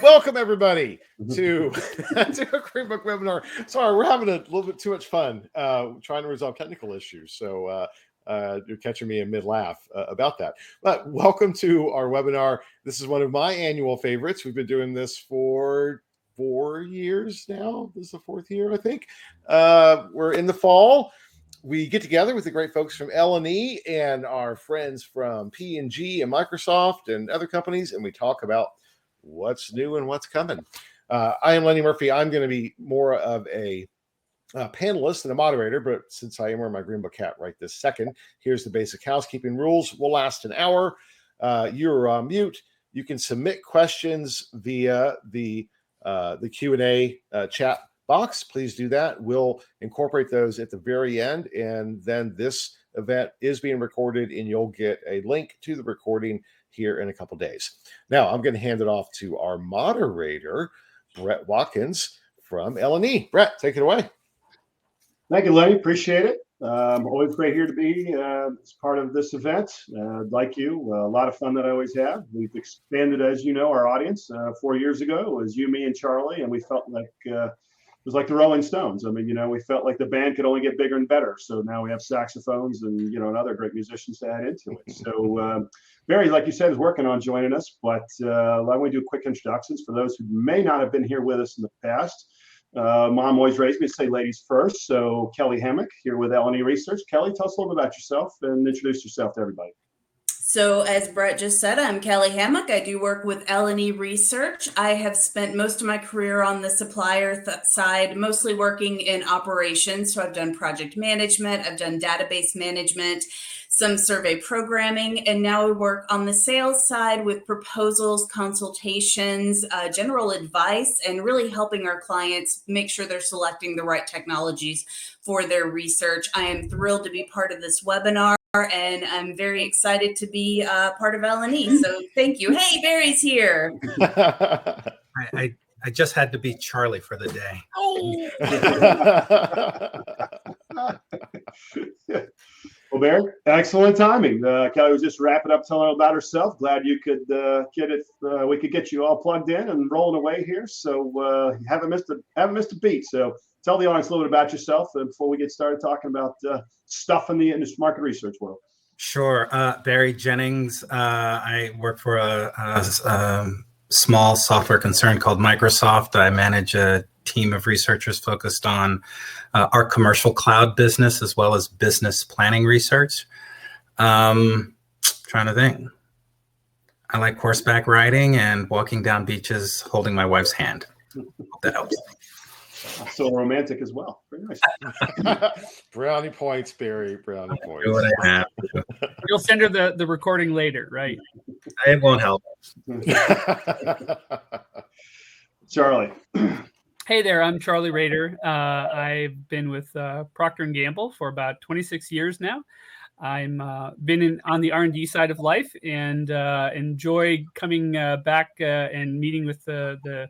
Welcome everybody to a GreenBook webinar. Sorry, we're having a little bit too much fun trying to resolve technical issues. So you're catching me in mid-laugh about that. But welcome to our webinar. This is one of my annual favorites. We've been doing this for 4 years now. This is the 4th year, I think. We're in the fall. We get together with the great folks from L&E and our friends from P&G and Microsoft and other companies, and we talk about what's new and what's coming. I am Lenny Murphy. I'm going to be more of a panelist and a moderator, but since I am wearing my GreenBook hat right this second, here's the basic housekeeping rules. We'll last an hour. You're on mute. You can submit questions via the Q&A chat box. Please do that. We'll incorporate those at the very end, and then this event is being recorded, and you'll get a link to the recording here in a couple days. Now, I'm going to hand it off to our moderator, Brett Watkins from L&E. Brett, take it away. Thank you, Lenny. Appreciate it. Always great here to be as part of this event. Like you, a lot of fun that I always have. We've expanded, as you know, our audience 4 years ago. It was you, me, and Charlie, and we felt like it was like the Rolling Stones. I mean, we felt like the band could only get bigger and better. So now we have saxophones and, and other great musicians to add into it. So Barry, like you said, is working on joining us. But why don't we do quick introductions for those who may not have been here with us in the past. Mom always raised me to say ladies first. So Kelly Hammock here with L&E Research. Kelly, tell us a little bit about yourself and introduce yourself to everybody. So as Brett just said, I'm Kelly Hammock. I do work with L&E Research. I have spent most of my career on the supplier side, mostly working in operations. So I've done project management, I've done database management, some survey programming, and now we work on the sales side with proposals, consultations, general advice, and really helping our clients make sure they're selecting the right technologies for their research. I am thrilled to be part of this webinar, and I'm very excited to be part of L&E. So thank you. Hey, Barry's here. I just had to beat Charlie for the day. Oh. Well, Barry, excellent timing. Kelly was just wrapping up telling about herself. Glad you could get it. We could get you all plugged in and rolling away here. So haven't missed a beat. So tell the audience a little bit about yourself before we get started talking about stuff in the industry market research world. Sure. Barry Jennings. I work for a small software concern called Microsoft. I manage a team of researchers focused on our commercial cloud business as well as business planning research. Trying to think. I like horseback riding and walking down beaches holding my wife's hand. Hope that helps. So romantic as well. Very nice. Brownie points, Barry. Brownie points. Do what I have. You'll send her the recording later, right? It won't help. Charlie. Hey there, I'm Charlie Rader. I've been with Procter & Gamble for about 26 years now. I'm been on the R&D side of life and enjoy coming back and meeting with the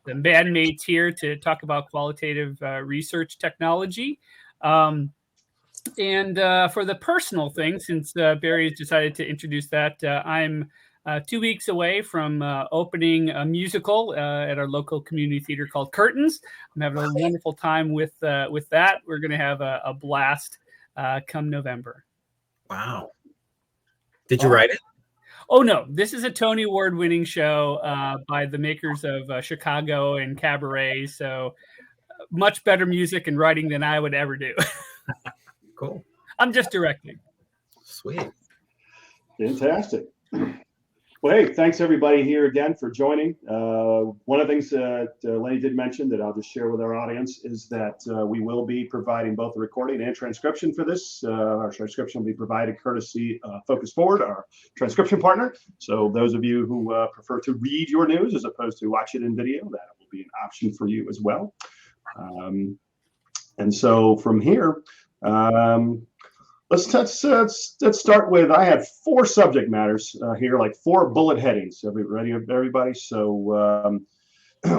bandmates here to talk about qualitative research technology. And for the personal thing, since Barry has decided to introduce that, I'm 2 weeks away from opening a musical at our local community theater called Curtains. I'm having a wonderful time with that. We're going to have a blast come November. Wow. Did you write it? Oh, no. This is a Tony Award-winning show by the makers of Chicago and Cabaret. So much better music and writing than I would ever do. Cool. I'm just directing. Sweet. Fantastic. Well, hey, thanks everybody here again for joining. One of the things that Lenny did mention that I'll just share with our audience is that we will be providing both the recording and transcription for this. Our transcription will be provided courtesy Focus Forward, our transcription partner. So those of you who prefer to read your news as opposed to watch it in video, that will be an option for you as well. And so from here, let's start with, I have 4 subject matters here, like 4 bullet headings. Ready, everybody? So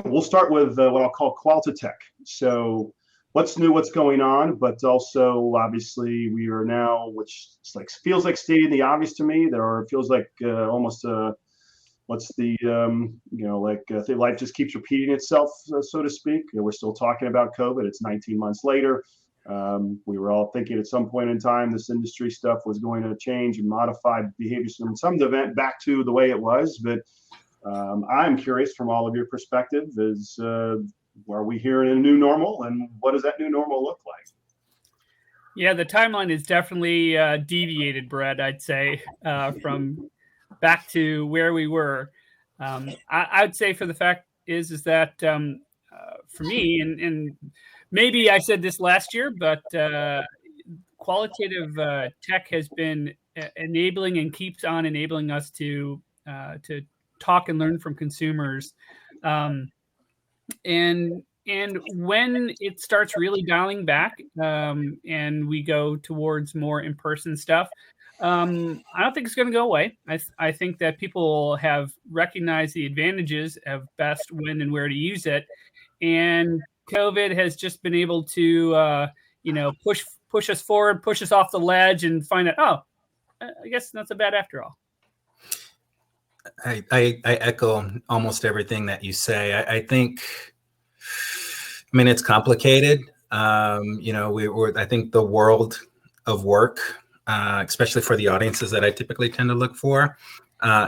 we'll start with what I'll call qualitative. So what's new, what's going on, but also obviously we are now, which feels like stating the obvious to me. Feels like almost what's the life just keeps repeating itself, so to speak. We're still talking about COVID. It's 19 months later. We were all thinking at some point in time this industry stuff was going to change and modify behaviors from some event back to the way it was. But I'm curious from all of your perspective is, are we here in a new normal, and what does that new normal look like? Yeah, the timeline is definitely deviated, Brett, I'd say, from back to where we were. I'd say for the fact is that for me, and maybe I said this last year, but qualitative tech has been enabling and keeps on enabling us to talk and learn from consumers. And when it starts really dialing back and we go towards more in-person stuff, I don't think it's going to go away. I think that people have recognized the advantages of best when and where to use it. And COVID has just been able to, push us forward, push us off the ledge and find out, oh, I guess not so bad after all. I echo almost everything that you say. I think, it's complicated. I think the world of work, especially for the audiences that I typically tend to look for,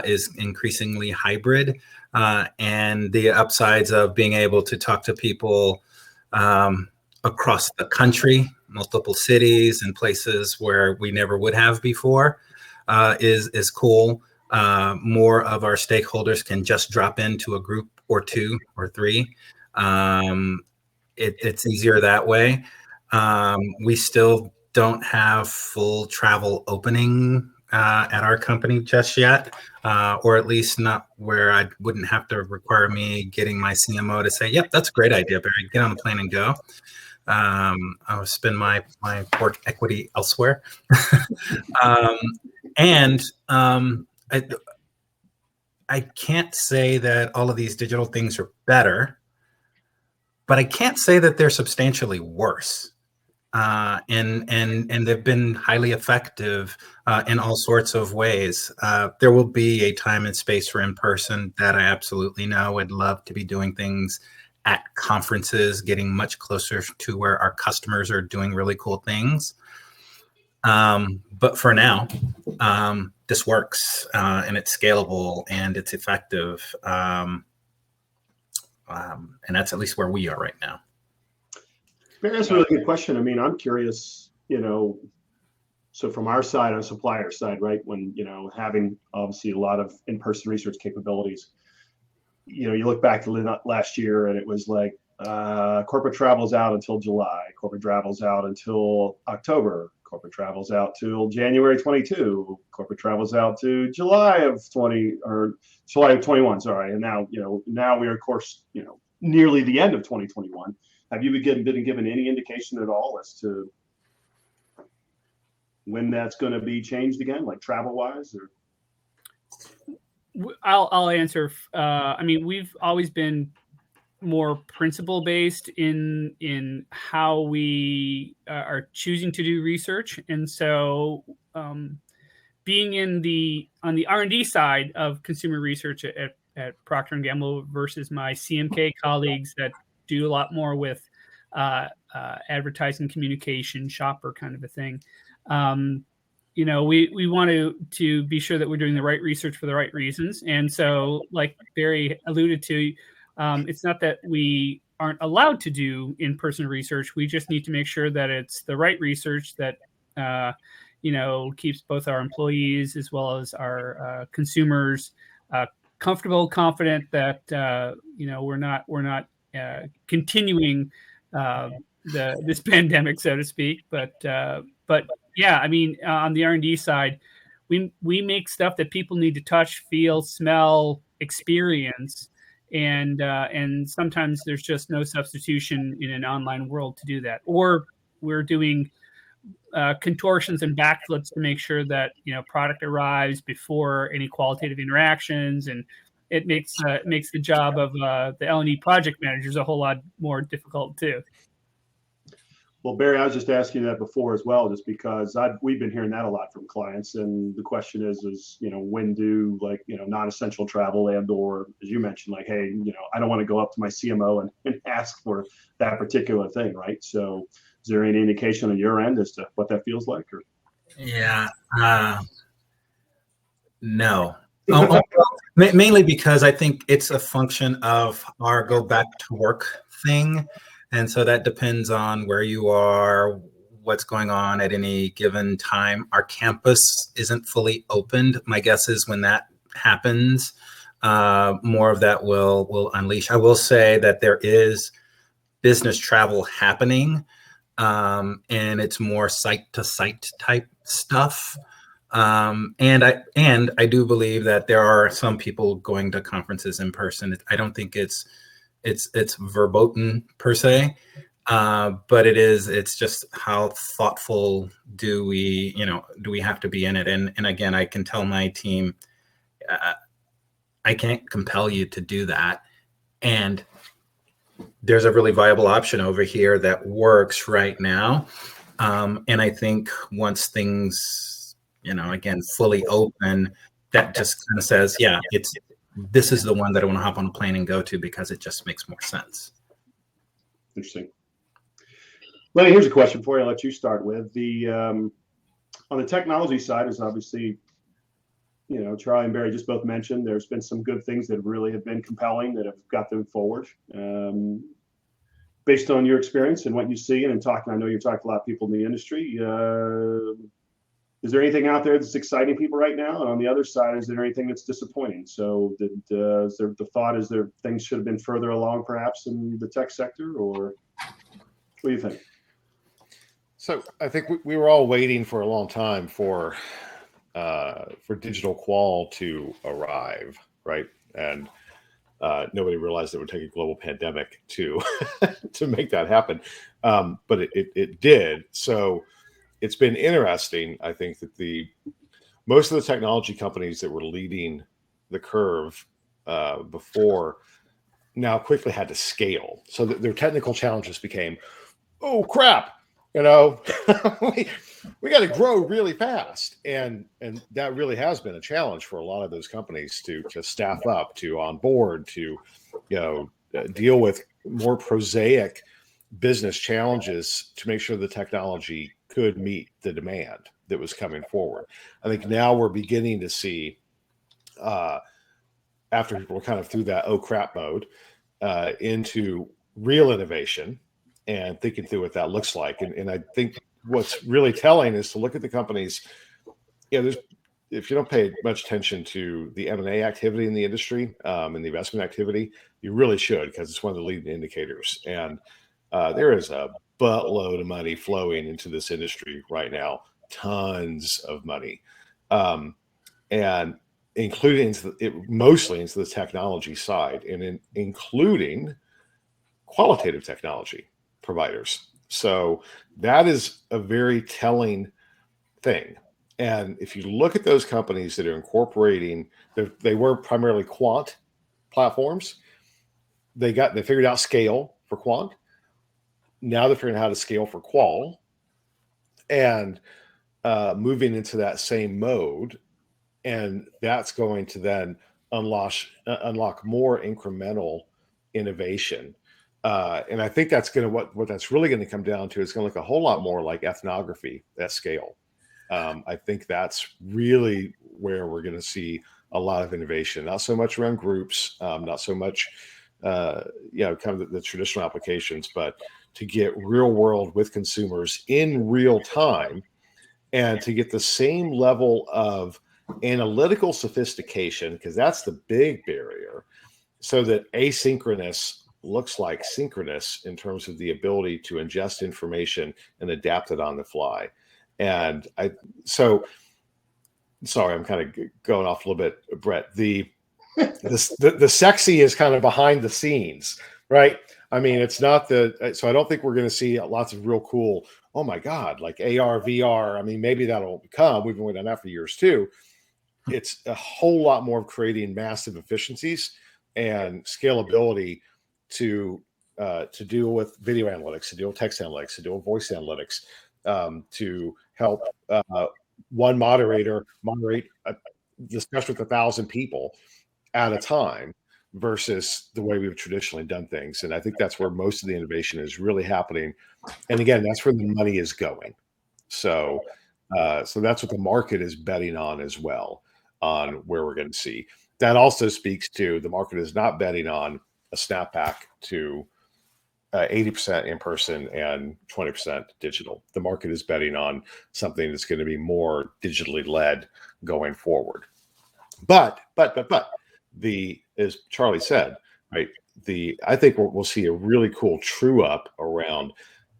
is increasingly hybrid. And the upsides of being able to talk to people across the country, multiple cities and places where we never would have before, is cool. More of our stakeholders can just drop into a group or two or three. It's easier that way. We still don't have full travel opening at our company just yet, or at least not where I wouldn't have to require me getting my CMO to say, yep, that's a great idea, Barry, get on the plane and go. I'll spend my work equity elsewhere. I can't say that all of these digital things are better, but I can't say that they're substantially worse. And they've been highly effective in all sorts of ways. There will be a time and space for in-person that I absolutely know. I'd love to be doing things at conferences, getting much closer to where our customers are doing really cool things. But for now, this works and it's scalable and it's effective. And that's at least where we are right now. Barry, that's a really good question. I'm curious, so from our side, on supplier side, right, when, having obviously a lot of in-person research capabilities, you look back to last year and it was like corporate travel's out until July, corporate travel's out until October, corporate travel's out till January 22, corporate travel's out to July of 20 or July of 21, sorry. And now, now we are, of course, nearly the end of 2021. Have you been given any indication at all as to when that's going to be changed again, like travel-wise? Or I'll answer. We've always been more principle-based in how we are choosing to do research, and so being on the R&D side of consumer research at Procter & Gamble versus my CMK colleagues that do a lot more with advertising, communication, shopper kind of a thing. We want to be sure that we're doing the right research for the right reasons. And so, like Barry alluded to, it's not that we aren't allowed to do in-person research. We just need to make sure that it's the right research that, keeps both our employees as well as our consumers comfortable, confident that, we're not continuing this pandemic, so to speak. But yeah, on the R&D side, we make stuff that people need to touch, feel, smell, experience, and sometimes there's just no substitution in an online world to do that. Or we're doing contortions and backflips to make sure that product arrives before any qualitative interactions, and it makes the job of the L&E project managers a whole lot more difficult too. Well, Barry, I was just asking you that before as well, just because we've been hearing that a lot from clients, and the question is, when do non-essential travel or, as you mentioned, like, hey, I don't want to go up to my CMO and ask for that particular thing, right? So, is there any indication on your end as to what that feels like? Or? Yeah, no. Mainly because I think it's a function of our go back to work thing. And so that depends on where you are, what's going on at any given time. Our campus isn't fully opened. My guess is when that happens, more of that will unleash. I will say that there is business travel happening, and it's more site to site type stuff. And I do believe that there are some people going to conferences in person. I don't think it's verboten per se, but it's just how thoughtful do we have to be in it? And again, I can tell my team, I can't compel you to do that. And there's a really viable option over here that works right now. And I think once things, again, fully open, that just kind of says, yeah, this is the one that I want to hop on a plane and go to because it just makes more sense. Interesting. Lenny, here's a question for you. I'll let you start with on the technology side is obviously, Charlie and Barry just both mentioned there's been some good things that really have been compelling that have got them forward. Based on your experience and what you see and talking, I know you talked to a lot of people in the industry. Is there anything out there that's exciting people right now? And on the other side, is there anything that's disappointing? So is there the thought, is there things should have been further along perhaps in the tech sector, or what do you think? So I think we were all waiting for a long time for digital qual to arrive, right? And nobody realized it would take a global pandemic to make that happen, but it did. So it's been interesting. I think that most of the technology companies that were leading the curve before now quickly had to scale. So that their technical challenges became, oh crap, we got to grow really fast, and that really has been a challenge for a lot of those companies to staff up, to onboard, to deal with more prosaic business challenges to make sure the technology could meet the demand that was coming forward. I think now we're beginning to see, after people were kind of through that oh crap mode, into real innovation and thinking through what that looks like. And I think what's really telling is to look at the companies. If you don't pay much attention to the M&A activity in the industry and the investment activity, you really should, because it's one of the leading indicators. And there is a buttload of money flowing into this industry right now, tons of money, and including mostly into the technology side, and including qualitative technology providers. So that is a very telling thing. And if you look at those companies that are incorporating, they were primarily quant platforms. They figured out scale for quant. Now they're figuring out how to scale for qual, and moving into that same mode. And that's going to then unlock more incremental innovation. And I think that's going to what that's really going to come down to is going to look a whole lot more like ethnography at scale. I think that's really where we're going to see a lot of innovation, not so much around groups, not so much, kind of the traditional applications, but to get real world with consumers in real time, and to get the same level of analytical sophistication, because that's the big barrier, so that asynchronous looks like synchronous in terms of the ability to ingest information and adapt it on the fly. And sorry, I'm kind of going off a little bit, Brett. The sexy is kind of behind the scenes, right? I mean, it's not so I don't think we're going to see lots of real cool, oh my God, like AR, VR. I mean, maybe that'll come. We've been waiting on that for years too. It's a whole lot more of creating massive efficiencies and scalability to to deal with video analytics, to deal with text analytics, to deal with voice analytics, to help one moderator moderate a discussion with 1,000 people at a time versus the way we've traditionally done things. And I think that's where most of the innovation is really happening. And again, that's where the money is going. So that's what the market is betting on as well, on where we're going to see. That also speaks to the market is not betting on a snapback to 80% in person and 20% digital. The market is betting on something that's going to be more digitally led going forward. But as Charlie said, right? I think we'll see a really cool true up around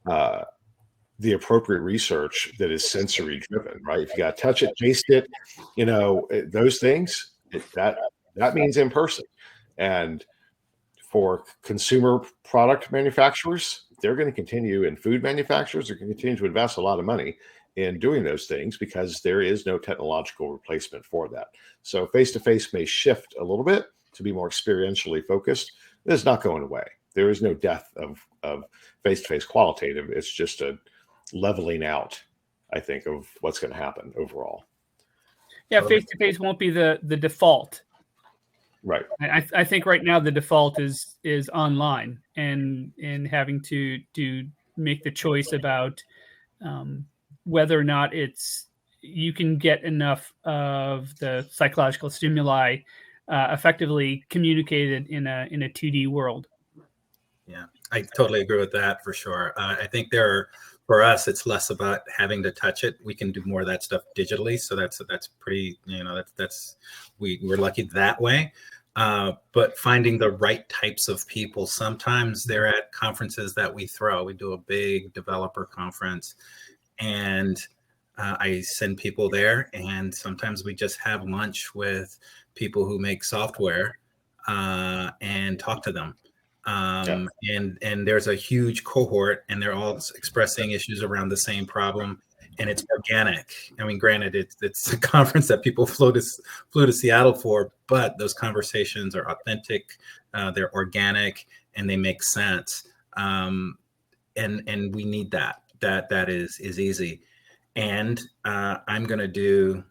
the appropriate research that is sensory driven, right? If you got to touch it, taste it, those things, that means in person. And for consumer product manufacturers, they're going to continue, and food manufacturers are going to continue to invest a lot of money in doing those things because there is no technological replacement for that. So face-to-face may shift a little bit to be more experientially focused. It's not going away. There is no death of face-to-face qualitative. It's just a leveling out, I think, of what's going to happen overall. Yeah, face-to-face won't be the default. Right. I think right now the default is online and having to make the choice about whether or not you can get enough of the psychological stimuli effectively communicated in a 2D world. Yeah, I totally agree with that for sure. I think for us, it's less about having to touch it. We can do more of that stuff digitally. So that's pretty, we're lucky that way. But finding the right types of people, sometimes they're at conferences that we throw. We do a big developer conference and I send people there, and sometimes we just have lunch with people who make software and talk to them. And there's a huge cohort, and they're all expressing issues around the same problem, and it's organic. I mean, granted, it's a conference that people flew to Seattle for, but those conversations are authentic, they're organic, and they make sense. And we need that. That is easy. And I'm going to do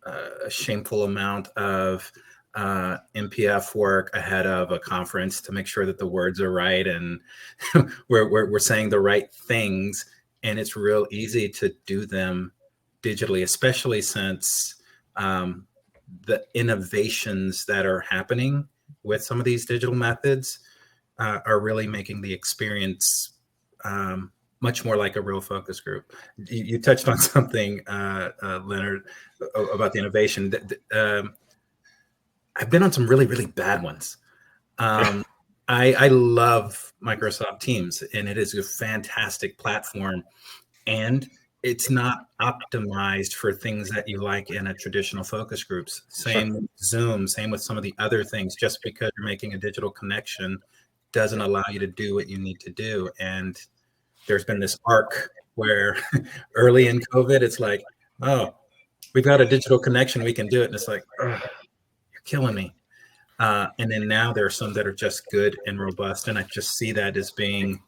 a shameful amount of MPF work ahead of a conference to make sure that the words are right and we're saying the right things. And it's real easy to do them digitally, especially since the innovations that are happening with some of these digital methods are really making the experience much more like a real focus group. You touched on something, Leonard, about the innovation. I've been on some really, really bad ones. I love Microsoft Teams, and it is a fantastic platform. And it's not optimized for things that you like in a traditional focus groups. Same with Zoom, same with some of the other things. Just because you're making a digital connection doesn't allow you to do what you need to do. And there's been this arc where early in COVID, it's like, oh, we've got a digital connection, we can do it. And it's like, oh, you're killing me. And then now there are some that are just good and robust. And I just see that as being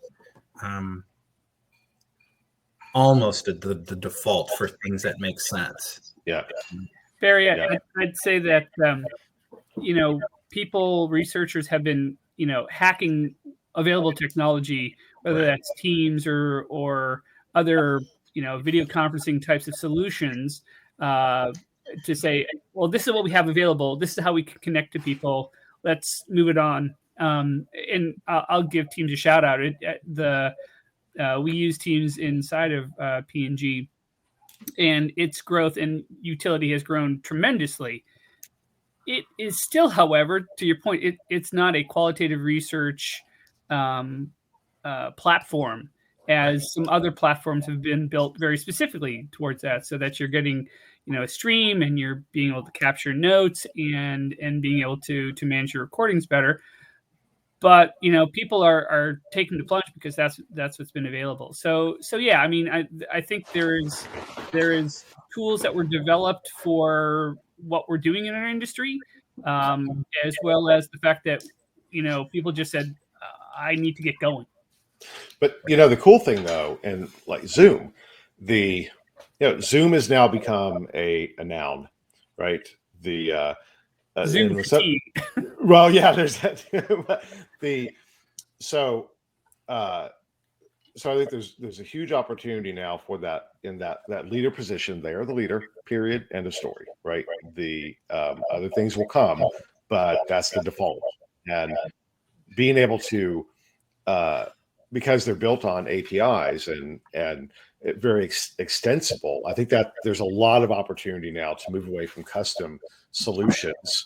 almost the default for things that make sense. Yeah. Barry, I'd say that, researchers have been, hacking available technology, whether that's Teams or other, video conferencing types of solutions, to say, well, this is what we have available. This is how we can connect to people. Let's move it on. And I'll give Teams a shout out. We use Teams inside of P&G, and its growth and utility has grown tremendously. It is still, however, to your point, it's not a qualitative research platform, as some other platforms have been built very specifically towards that, so that you're getting, a stream and you're being able to capture notes and being able to manage your recordings better. But people are taking the plunge because that's what's been available. So yeah, I mean, I think there is tools that were developed for what we're doing in our industry, as well as the fact that people just said, I need to get going. But the cool thing though, and like Zoom, Zoom has now become a noun, right? The Zoom fatigue. well, yeah, there's that. So I think there's a huge opportunity now for that in that leader position. They are the leader, period, end of story, right? The other things will come, but that's the default. And being able to, because they're built on APIs and very extensible, I think that there's a lot of opportunity now to move away from custom solutions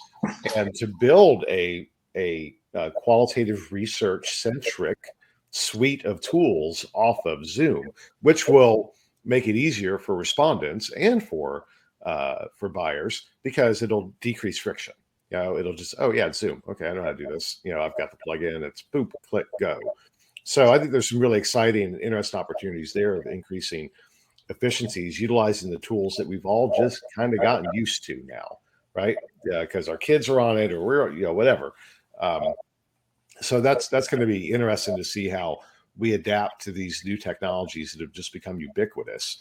and to build a qualitative research centric suite of tools off of Zoom, which will make it easier for respondents and for buyers because it'll decrease friction. It'll just, oh yeah, it's Zoom. Okay, I know how to do this. I've got the plugin. It's boop, click, go. So I think there's some really exciting and interesting opportunities there of increasing efficiencies, utilizing the tools that we've all just kind of gotten used to now, right? Because our kids are on it, or we're, whatever. So that's going to be interesting to see how we adapt to these new technologies that have just become ubiquitous,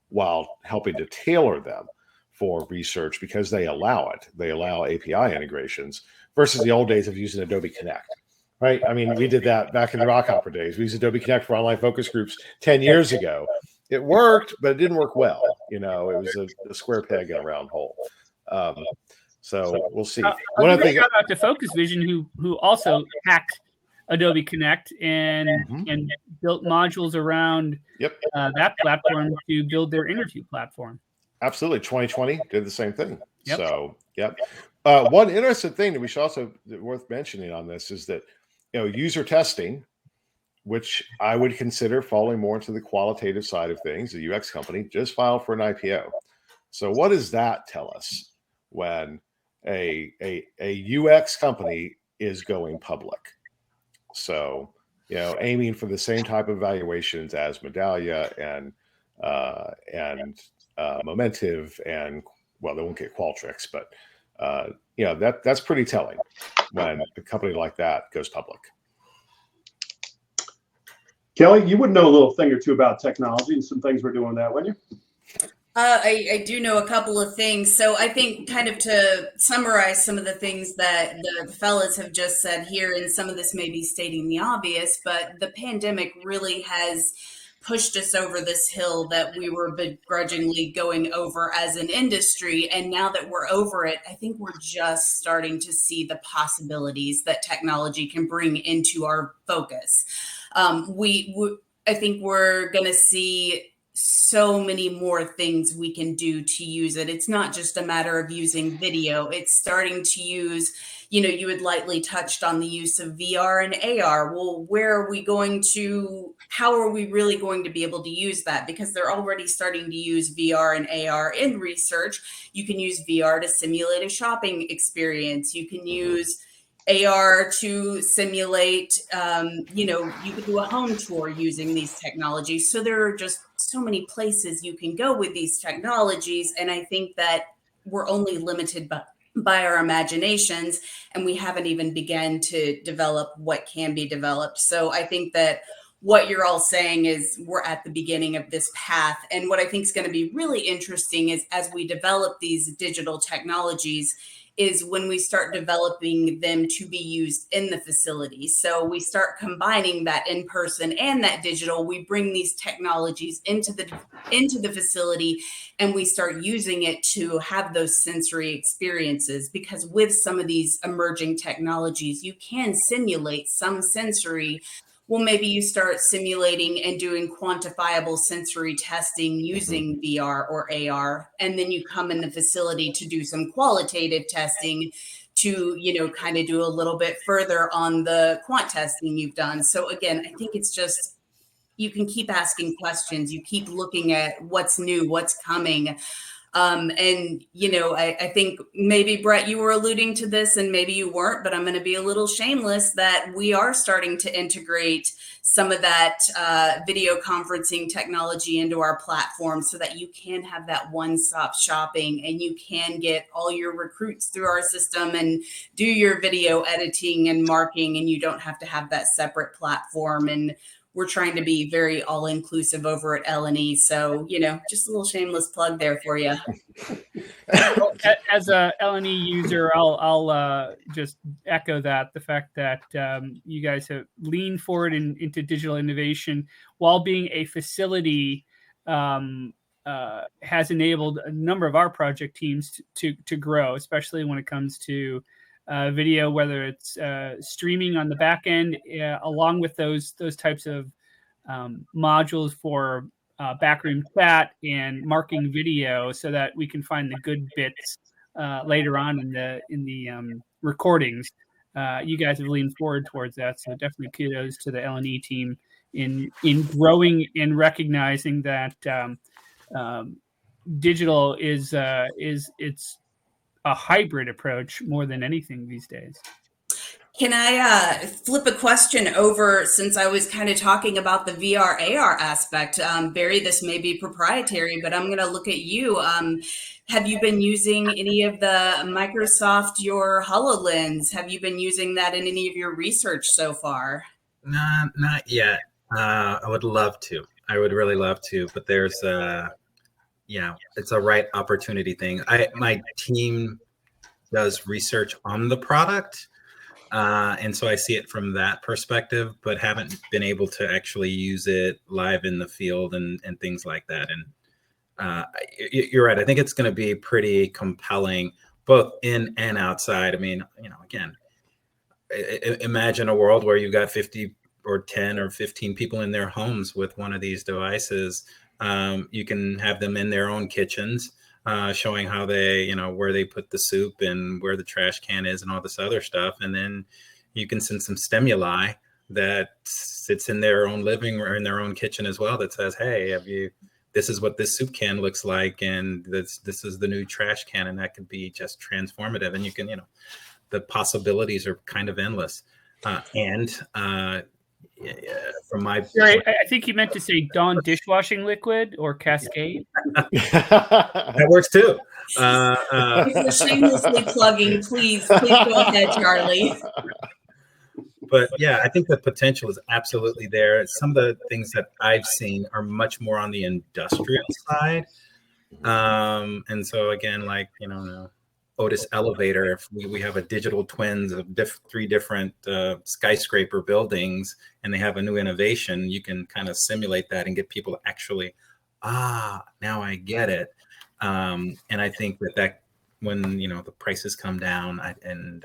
while helping to tailor them for research because they allow it. They allow API integrations versus the old days of using Adobe Connect, right? I mean, we did that back in the Rock Opera days. We used Adobe Connect for online focus groups 10 years ago. It worked, but it didn't work well. It was a square peg in a round hole. So we'll see. One of the things, shout out to Focus Vision, who also hacked Adobe Connect and built modules around that platform to build their interview platform. Absolutely. 2020 did the same thing. Yep. So, one interesting thing that we should also worth mentioning on this is that, user testing, which I would consider falling more into the qualitative side of things, the UX company just filed for an IPO. So what does that tell us when a UX company is going public? So, aiming for the same type of valuations as Medallia and Momentive and, well, they won't get Qualtrics, but that's pretty telling when a company like that goes public. Kelly, you would know a little thing or two about technology and some things we're doing that, wouldn't you? I do know a couple of things. So I think kind of to summarize some of the things that the fellas have just said here, and some of this may be stating the obvious, but the pandemic really has pushed us over this hill that we were begrudgingly going over as an industry. And now that we're over it, I think we're just starting to see the possibilities that technology can bring into our focus. I think we're going to see so many more things we can do to use it. It's not just a matter of using video. It's starting to use, you had lightly touched on the use of VR and AR. Well, how are we really going to be able to use that? Because they're already starting to use VR and AR in research. You can use VR to simulate a shopping experience. You can use AR to simulate, you could do a home tour using these technologies. So there are just so many places you can go with these technologies. And I think that we're only limited by our imaginations, and we haven't even begun to develop what can be developed. So I think that what you're all saying is we're at the beginning of this path. And what I think is going to be really interesting is as we develop these digital technologies is when we start developing them to be used in the facility. So we start combining that in person and that digital. We bring these technologies into the facility, and we start using it to have those sensory experiences. Because with some of these emerging technologies, you can simulate some sensory. Well, maybe you start simulating and doing quantifiable sensory testing using VR or AR, and then you come in the facility to do some qualitative testing to, kind of do a little bit further on the quant testing you've done. So again, I think it's just, you can keep asking questions. You keep looking at what's new, what's coming. And, you know, I think maybe, Brett, you were alluding to this and maybe you weren't, but I'm going to be a little shameless that we are starting to integrate some of that video conferencing technology into our platform so that you can have that one-stop shopping and you can get all your recruits through our system and do your video editing and marking, and you don't have to have that separate platform. And we're trying to be very all-inclusive over at L&E. So, you know, just a little shameless plug there for you. As a L&E user, I'll just echo that, the fact that you guys have leaned forward into digital innovation while being a facility has enabled a number of our project teams to grow, especially when it comes to video, whether it's streaming on the back end, along with those types of modules for backroom chat and marking video, so that we can find the good bits later on in the recordings. You guys have leaned forward towards that, so definitely kudos to the L&E team in growing and recognizing that digital is it's a hybrid approach more than anything these days. Can I flip a question over, since I was kind of talking about the VR AR aspect? Barry, this may be proprietary, but I'm going to look at you. Have you been using any of the Microsoft, your HoloLens? Have you been using that in any of your research so far? Not yet. I would love to. I would really love to, but there's it's a right opportunity thing. My team does research on the product. And so I see it from that perspective, but haven't been able to actually use it live in the field and things like that. And you're right. I think it's going to be pretty compelling, both in and outside. I mean, again, imagine a world where you've got 50 or 10 or 15 people in their homes with one of these devices. You can have them in their own kitchens, showing how they, where they put the soup and where the trash can is and all this other stuff. And then you can send some stimuli that sits in their own living or in their own kitchen as well, that says, hey, this is what this soup can looks like. And this is the new trash can. And that could be just transformative. And you can, the possibilities are kind of endless. From my Sorry, I think you meant to say Dawn dishwashing liquid or Cascade. That works too. If you're shamelessly plugging, please go ahead, Charlie. But yeah, I think the potential is absolutely there. Some of the things that I've seen are much more on the industrial side. And so again, like, Otis Elevator, if we have a digital twins of 3 different skyscraper buildings and they have a new innovation, you can kind of simulate that and get people to actually, now I get it. And I think that when, the prices come down and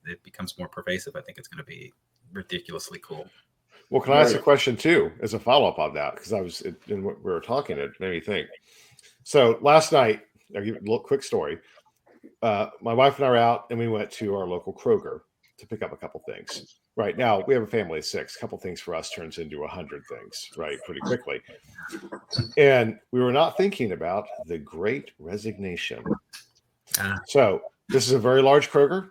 it becomes more pervasive, I think it's going to be ridiculously cool. Well, can I ask a question too, as a follow-up on that? Because I was in what we were talking, it made me think. So last night, I'll give you a little quick story. My wife and I were out and we went to our local Kroger to pick up a couple things. Right now, we have a family of 6. A couple things for us turns into 100 things, right, pretty quickly. And we were not thinking about the Great Resignation. So this is a very large Kroger,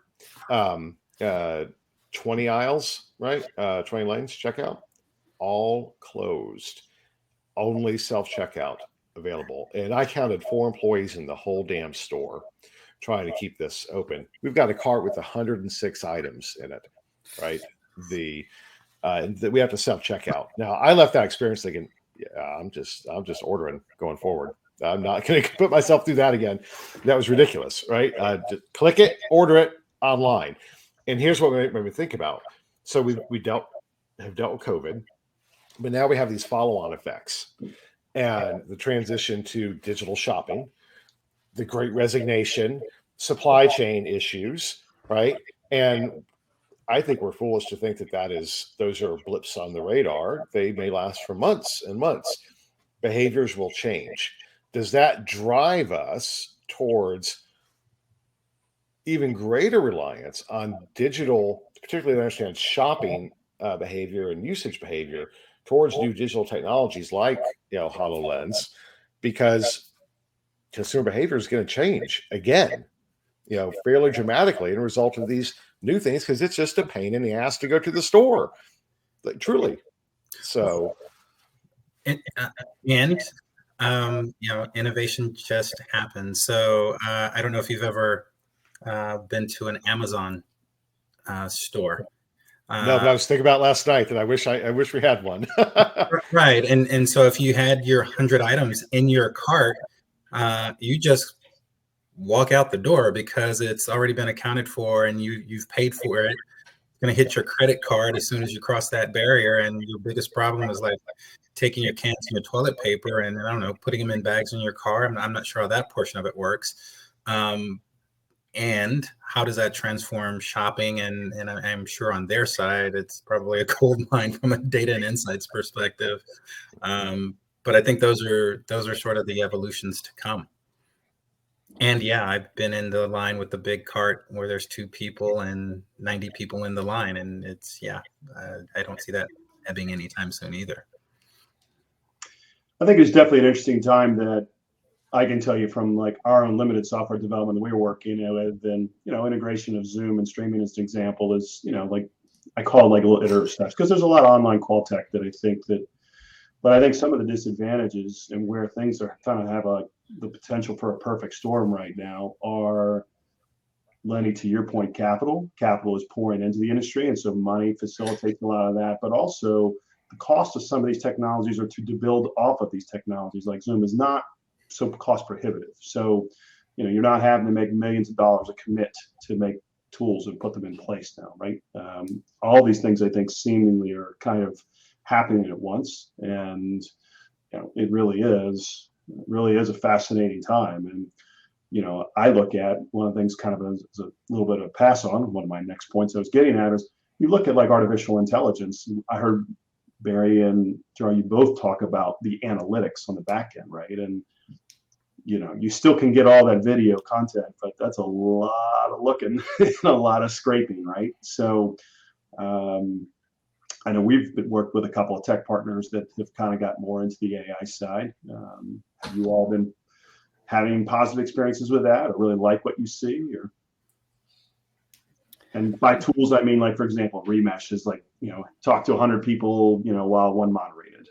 20 aisles, right? 20 lanes, checkout, all closed, only self-checkout available. And I counted 4 employees in the whole damn store trying to keep this open. We've got a cart with 106 items in it, right? We have to self-checkout. Now, I left that experience thinking, yeah, I'm just ordering going forward. I'm not going to put myself through that again. That was ridiculous, right? Just click it, order it online. And here's what made me think about. So we have dealt with COVID, but now we have these follow-on effects and the transition to digital shopping, the Great Resignation, supply chain issues, right? And I think we're foolish to think those are blips on the radar. They may last for months and months. Behaviors will change. Does that drive us towards even greater reliance on digital, particularly to understand shopping behavior and usage behavior towards new digital technologies like HoloLens? Because consumer behavior is going to change again, fairly dramatically in a result of these new things, because it's just a pain in the ass to go to the store, like, truly. So, innovation just happens. So I don't know if you've ever been to an Amazon store. no, but I was thinking about last night that I wish we had one. Right, and so if you had your 100 items in your cart, you just walk out the door because it's already been accounted for and you've paid for it. It's going to hit your credit card as soon as you cross that barrier, and your biggest problem is like taking your cans and your toilet paper and, I don't know, putting them in bags in your car. I'm not sure how that portion of it works. And how does that transform shopping? And I'm sure on their side, it's probably a gold mine from a data and insights perspective. But I think those are sort of the evolutions to come. And yeah, I've been in the line with the big cart where there's 2 people and 90 people in the line. And it's, I don't see that ebbing anytime soon either. I think it's definitely an interesting time that I can tell you from like our unlimited software development that we were working with, and integration of Zoom and streaming as an example is, like I call it like a little iterative steps, because there's a lot of online qual tech that I think but I think some of the disadvantages and where things are kind of have the potential for a perfect storm right now are, Lenny, to your point, capital is pouring into the industry, and so money facilitates a lot of that, but also the cost of some of these technologies or to build off of these technologies like Zoom is not so cost prohibitive. So, you're not having to make millions of dollars a commit to make tools and put them in place now, right? All these things I think seemingly are kind of happening at once, and it really is a fascinating time. And I look at one of the things kind of as a little bit of a pass on. One of my next points I was getting at is you look at like artificial intelligence. I heard Barry and Charlie, you both talk about the analytics on the back end, right? And you still can get all that video content, but that's a lot of looking and a lot of scraping, right? So I know we've worked with a couple of tech partners that have kind of got more into the AI side. Have you all been having positive experiences with that, or really like what you see? And by tools, I mean, like, for example, Remesh is like, talk to 100 people, while one moderated.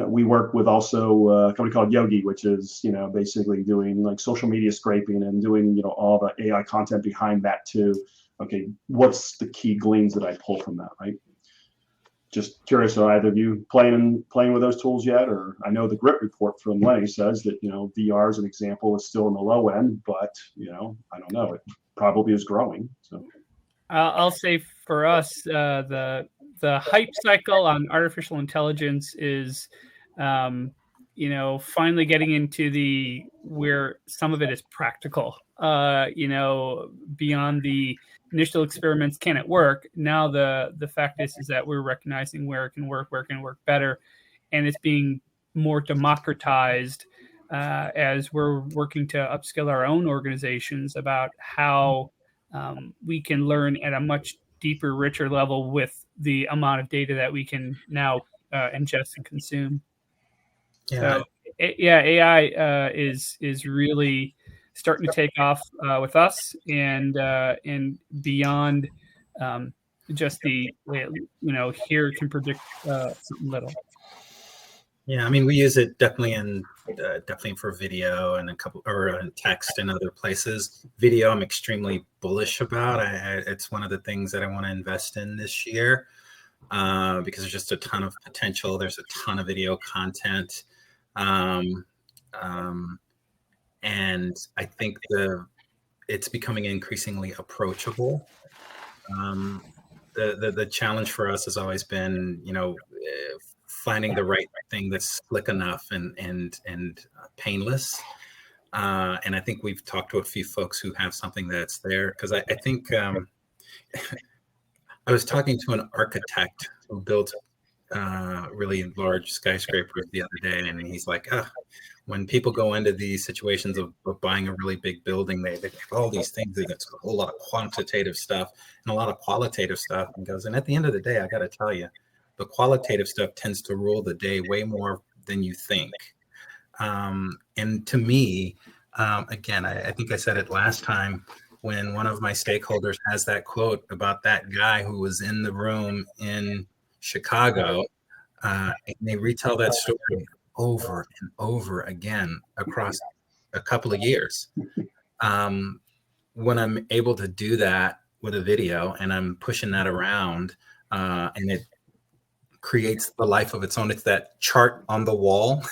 We work with also a company called Yogi, which is, basically doing like social media scraping and doing, all the AI content behind that too. Okay, what's the key gleans that I pull from that, right? Just curious, are either of you playing with those tools yet? Or I know the Grit report from Lenny says that, VR as an example is still in the low end, but, I don't know, it probably is growing. So I'll say for us, the hype cycle on artificial intelligence is, finally getting into where some of it is practical, beyond the initial experiments. Can it work? Now the fact is that we're recognizing where it can work better, and it's being more democratized as we're working to upskill our own organizations about how we can learn at a much deeper, richer level with the amount of data that we can now ingest and consume. Yeah. So, AI is really starting to take off with us, and beyond just the here can predict something little. Yeah, I mean, we use it definitely for video and text and other places. Video, I'm extremely bullish about. It's one of the things that I want to invest in this year because there's just a ton of potential. There's a ton of video content, and I think it's becoming increasingly approachable. The challenge for us has always been, finding the right thing that's slick enough and painless. And I think we've talked to a few folks who have something that's there, because I think I was talking to an architect who built really large skyscrapers the other day, and he's like, when people go into these situations of buying a really big building, they have all these things. It's a whole lot of quantitative stuff and a lot of qualitative stuff. And goes, and at the end of the day, I got to tell you, the qualitative stuff tends to rule the day way more than you think. And to me, again, I think I said it last time when one of my stakeholders has that quote about that guy who was in the room in Chicago, and they retell that story over and over again across a couple of years. When I'm able to do that with a video and I'm pushing that around, and it creates the life of its own, it's that chart on the wall,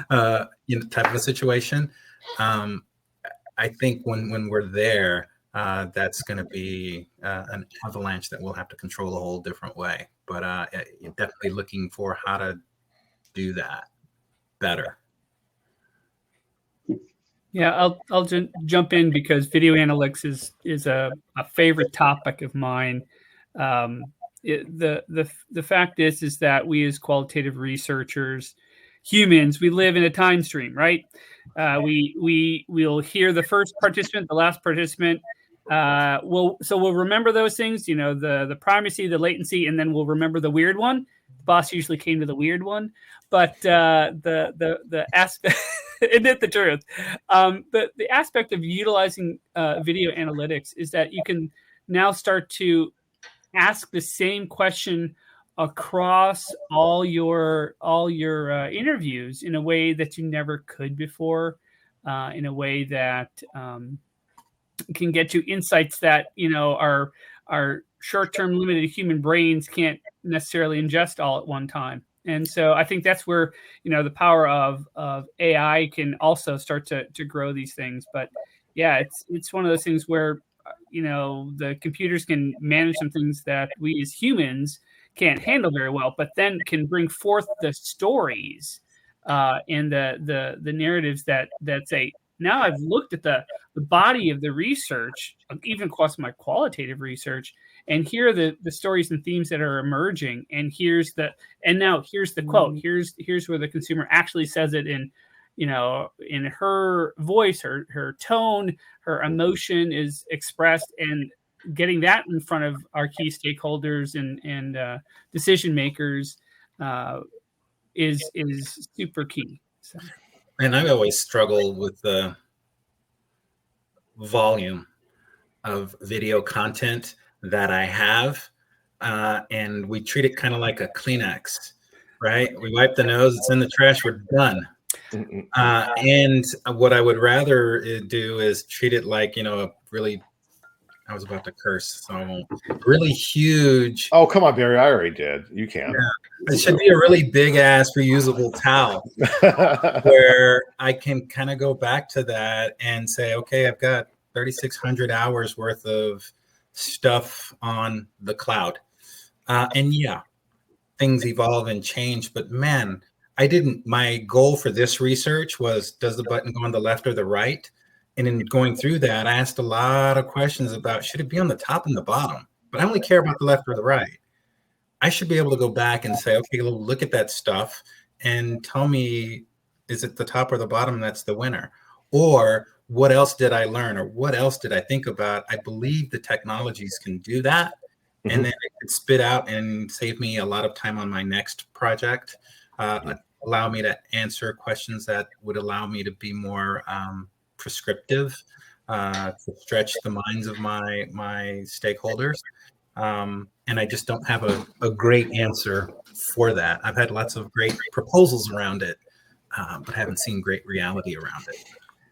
type of a situation. I think when we're there, that's going to be an avalanche that we'll have to control a whole different way. But definitely looking for how to do that better. Yeah, I'll jump in because video analytics is a favorite topic of mine. The fact is that we as qualitative researchers, humans, we live in a time stream, right? We'll hear the first participant, the last participant. We'll remember those things, the primacy, the latency, and then we'll remember the weird one. The boss usually came to the weird one, but the aspect. Isn't it the truth? The aspect of utilizing video analytics is that you can now start to ask the same question across all your interviews in a way that you never could before, in a way that can get you insights that our short-term limited human brains can't necessarily ingest all at one time. And so I think that's where, the power of AI can also start to grow these things. But yeah, it's one of those things where, the computers can manage some things that we as humans can't handle very well, but then can bring forth the stories and the narratives that say, now I've looked at the body of the research, even across my qualitative research, and here are the stories and themes that are emerging. And now here's the quote. Here's where the consumer actually says it in her voice, her tone, her emotion is expressed, and getting that in front of our key stakeholders and decision makers is super key. So. And I always struggle with the volume of video content that I have, and we treat it kind of like a Kleenex, right? We wipe the nose, it's in the trash, we're done. And what I would rather do is treat it like, a really, I was about to curse, so I won't. Really huge. Oh, come on, Barry. I already did. You can. Yeah. It should be a really big ass reusable towel where I can kind of go back to that and say, okay, I've got 3,600 hours worth of stuff on the cloud. And yeah, things evolve and change, but man, my goal for this research was, does the button go on the left or the right? And in going through that, I asked a lot of questions about, should it be on the top and the bottom? But I only care about the left or the right. I should be able to go back and say, okay, look at that stuff and tell me, is it the top or the bottom that's the winner? Or what else did I learn? Or what else did I think about? I believe the technologies can do that. Mm-hmm. And then it could spit out and save me a lot of time on my next project, allow me to answer questions that would allow me to be more prescriptive, to stretch the minds of my stakeholders. And I just don't have a great answer for that. I've had lots of great proposals around it, but haven't seen great reality around it.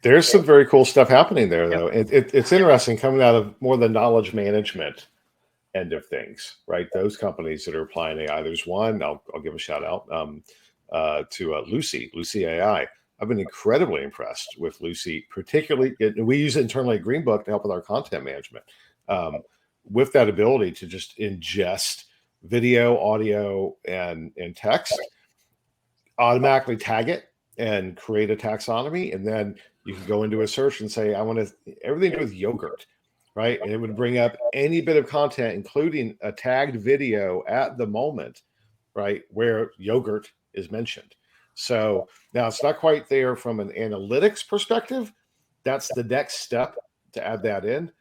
There's some very cool stuff happening there, though. It's interesting coming out of more the knowledge management end of things, right? Those companies that are applying AI. There's one, I'll give a shout out to Lucy AI. I've been incredibly impressed with Lucy, particularly. We use it internally at GreenBook to help with our content management. With that ability to just ingest video, audio, and text, automatically tag it and create a taxonomy, and then you can go into a search and say, I want everything to do with yogurt, right? And it would bring up any bit of content, including a tagged video at the moment, right, where yogurt is mentioned. So now it's not quite there from an analytics perspective. That's the next step to add that in.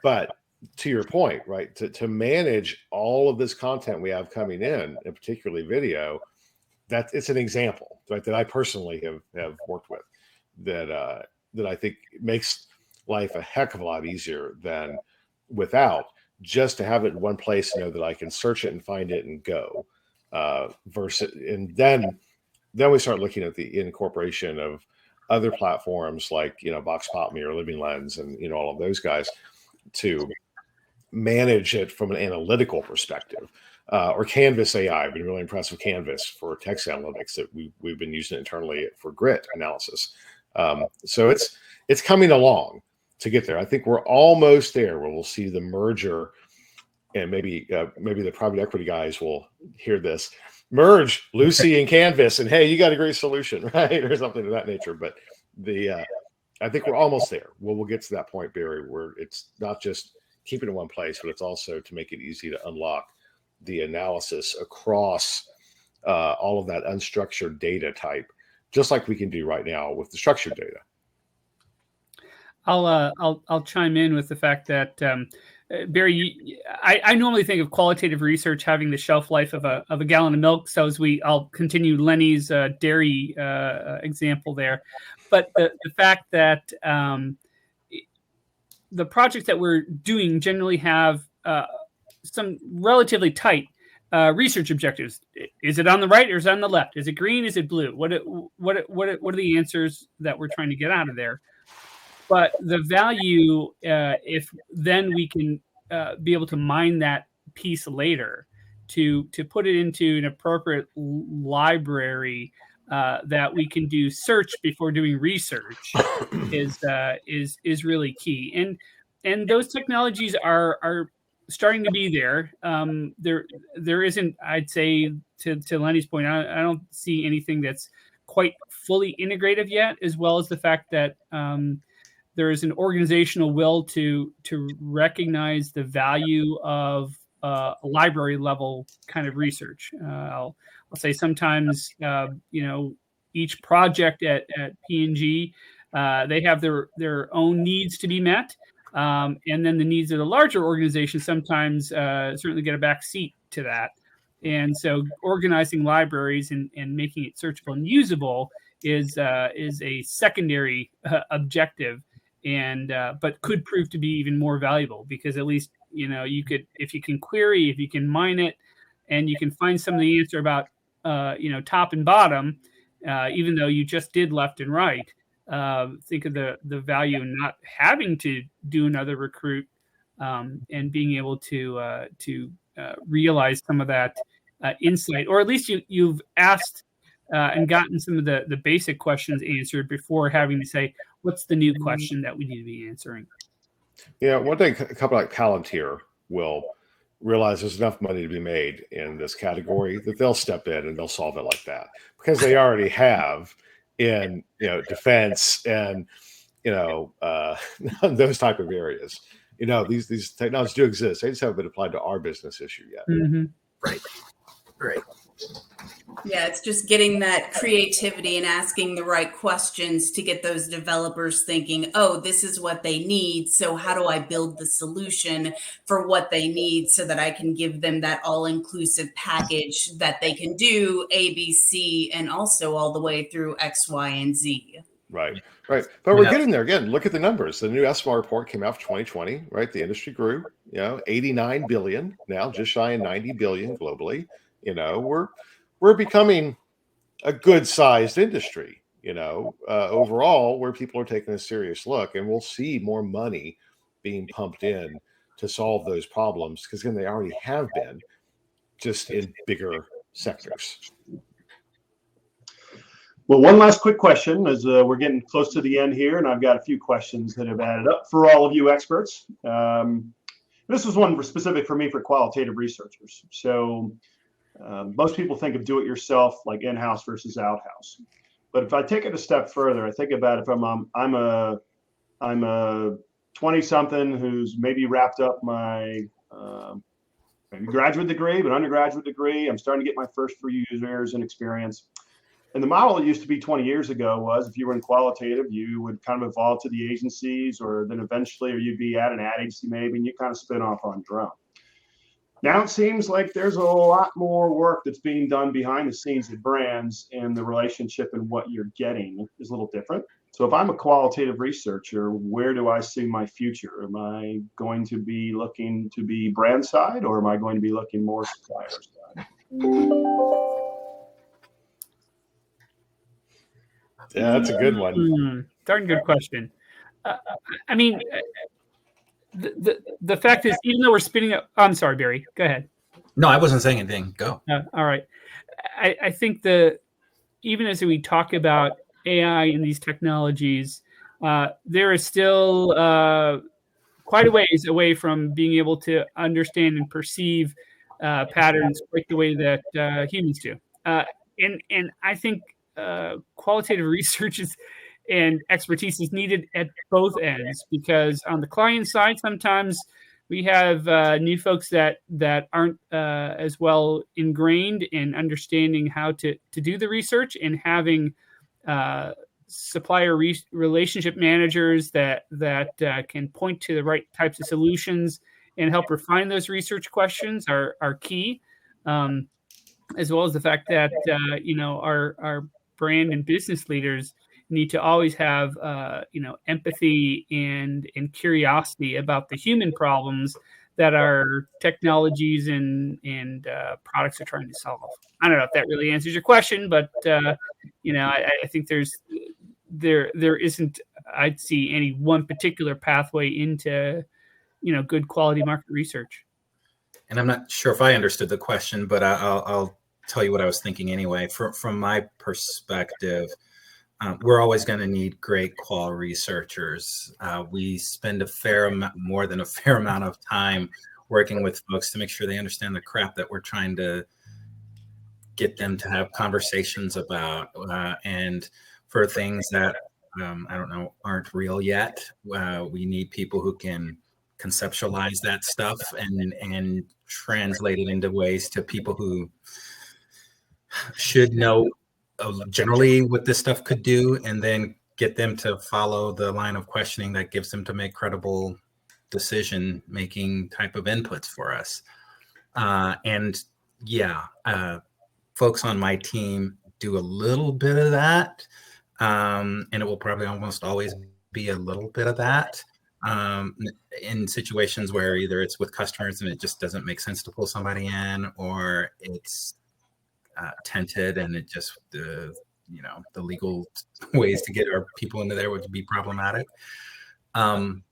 But to your point, right, to manage all of this content we have coming in, and particularly video, that it's an example, right, that I personally have worked with that that I think makes life a heck of a lot easier than without, just to have it in one place, know that I can search it and find it and go, versus, and then we start looking at the incorporation of other platforms like, Box Pop Me or Living Lens and, all of those guys to manage it from an analytical perspective. Or Canvas AI. I've been really impressed with Canvas for text analytics that we've been using internally for grit analysis. So it's coming along to get there. I think we're almost there where we'll see the merger, and maybe the private equity guys will hear this, merge Lucy and Canvas, and hey, you got a great solution, right, or something of that nature. But I think we're almost there. Well, we'll get to that point, Barry, where it's not just keeping it in one place, but it's also to make it easy to unlock the analysis across all of that unstructured data type, just like we can do right now with the structured data. I'll chime in with the fact that Barry, I normally think of qualitative research having the shelf life of a gallon of milk. So I'll continue Lenny's dairy example there, but the fact that the projects that we're doing generally have some relatively tight research objectives. Is it on the right or is it on the left? Is it green? Is it blue? What are the answers that we're trying to get out of there? But the value, if then we can be able to mine that piece later to put it into an appropriate library that we can do search before doing research is really key. And those technologies are starting to be there. There isn't, I'd say, to Lenny's point, I don't see anything that's quite fully integrative yet, as well as the fact that there is an organizational will to recognize the value of a library level kind of research. I'll say sometimes, each project at P&G, they have their own needs to be met. And then the needs of the larger organization sometimes certainly get a back seat to that. And so organizing libraries and making it searchable and usable is a secondary objective, and but could prove to be even more valuable, because at least you could, if you can query, if you can mine it, and you can find some of the answer about top and bottom, even though you just did left and right. Think of the value in not having to do another recruit, and being able to realize some of that insight, or at least you've asked and gotten some of the basic questions answered before having to say, what's the new question that we need to be answering? One thing a company like Palantir will realize there's enough money to be made in this category that they'll step in and they'll solve it like that, because they already have in defense and those type of areas. These technologies do exist. They just haven't been applied to our business issue yet. Mm-hmm. Right. Yeah, it's just getting that creativity and asking the right questions to get those developers thinking, oh, this is what they need. So how do I build the solution for what they need so that I can give them that all-inclusive package that they can do A, B, C, and also all the way through X, Y, and Z. Right. But we're getting there. Again, look at the numbers. The new ESMA report came out for 2020, right? The industry grew, 89 billion now, just shy of 90 billion globally. We're becoming a good-sized industry, overall, where people are taking a serious look, and we'll see more money being pumped in to solve those problems, because again, they already have been, just in bigger sectors. Well, one last quick question, as we're getting close to the end here, and I've got a few questions that have added up for all of you experts. This is one specific for me for qualitative researchers. So most people think of do-it-yourself, like in-house versus out-house. But if I take it a step further, I think about if I'm a 20-something who's maybe wrapped up my maybe graduate degree, but undergraduate degree. I'm starting to get my first few years and experience. And the model that used to be 20 years ago was, if you were in qualitative, you would kind of evolve to the agencies, or then eventually, or you'd be at an ad agency maybe, and you kind of spin off on your own. Now it seems like there's a lot more work that's being done behind the scenes at brands, and the relationship and what you're getting is a little different. So if I'm a qualitative researcher, where do I see my future? Am I going to be looking to be brand side, or am I going to be looking more supplier side? Yeah, that's a good one. Darn good question. I mean, the fact is, even though we're spinning up, I'm sorry, Barry, go ahead. No, I wasn't saying anything. Go. All right. I think even as we talk about AI and these technologies, there is still quite a ways away from being able to understand and perceive patterns like the way that humans do. And I think qualitative research and expertise is needed at both ends, because on the client side, sometimes we have new folks that aren't as well ingrained in understanding how to do the research, and having supplier relationship managers that can point to the right types of solutions and help refine those research questions are key, as well as the fact that our brand and business leaders need to always have empathy and curiosity about the human problems that our technologies and products are trying to solve. I don't know if that really answers your question, but I think there isn't, I'd see, any one particular pathway into good quality market research. And I'm not sure if I understood the question, but I'll tell you what I was thinking anyway. From my perspective, we're always going to need great qual researchers. We spend more than a fair amount of time working with folks to make sure they understand the crap that we're trying to get them to have conversations about. And for things that, I don't know, aren't real yet, we need people who can conceptualize that stuff and translate it into ways to people who should know generally what this stuff could do, and then get them to follow the line of questioning that gives them to make credible decision making type of inputs for us. Folks on my team do a little bit of that, and it will probably almost always be a little bit of that in situations where either it's with customers and it just doesn't make sense to pull somebody in, or it's tented and it just the legal ways to get our people into there would be problematic. And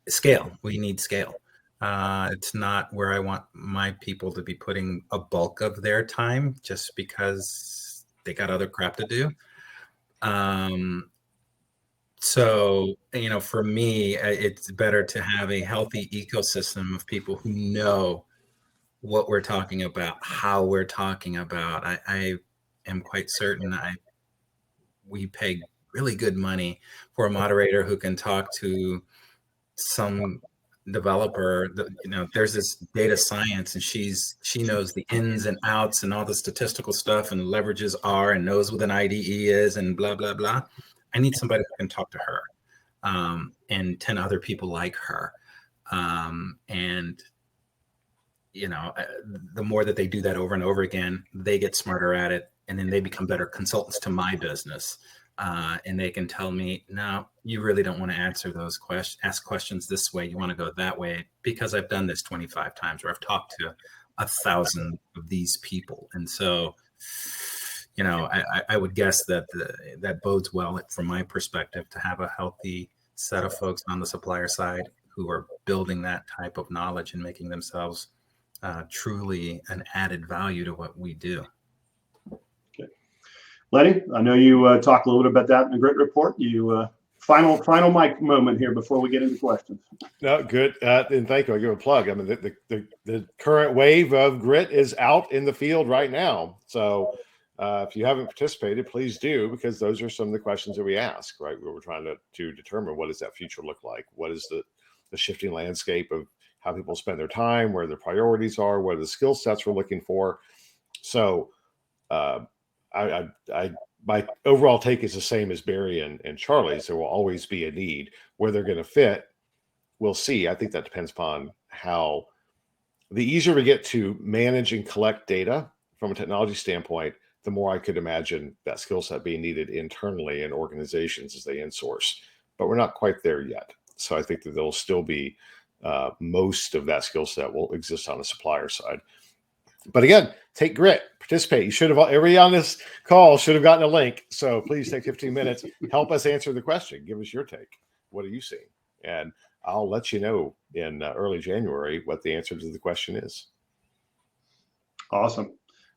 scale, we need scale. It's not where I want my people to be putting a bulk of their time just because they got other crap to do. So, for me, it's better to have a healthy ecosystem of people who know what we're talking about, how we're talking about. I am quite certain we pay really good money for a moderator who can talk to some developer. There's this data science, and she knows the ins and outs and all the statistical stuff and leverages R and knows what an IDE is and blah, blah, blah. I need somebody who can talk to her and 10 other people like her. And the more that they do that over and over again, they get smarter at it, and then they become better consultants to my business. And they can tell me, no, you really don't want to answer those ask questions this way. You want to go that way, because I've done this 25 times, or I've talked to 1,000 of these people. And so, I would guess that that bodes well from my perspective to have a healthy set of folks on the supplier side who are building that type of knowledge and making themselves truly an added value to what we do. Okay, Lenny, I know you talked a little bit about that in the Grit report. You final mic moment here before we get into questions. No, good, and thank you. I give a plug. I mean, the current wave of Grit is out in the field right now. So if you haven't participated, please do, because those are some of the questions that we ask. Right, where we're trying to determine what does that future look like. What is the shifting landscape of how people spend their time, where their priorities are, what are the skill sets we're looking for. So my overall take is the same as Barry and Charlie's. There will always be a need. Where they're going to fit, we'll see. I think that depends upon how the easier we get to manage and collect data from a technology standpoint, the more I could imagine that skill set being needed internally in organizations as they insource. But we're not quite there yet. So I think that there'll still be most of that skill set will exist on the supplier side. But again, take grit, participate. You should have, everybody on this call should have gotten a link. So please take 15 minutes, help us answer the question. Give us your take. What are you seeing? And I'll let you know in early January what the answer to the question is. Awesome.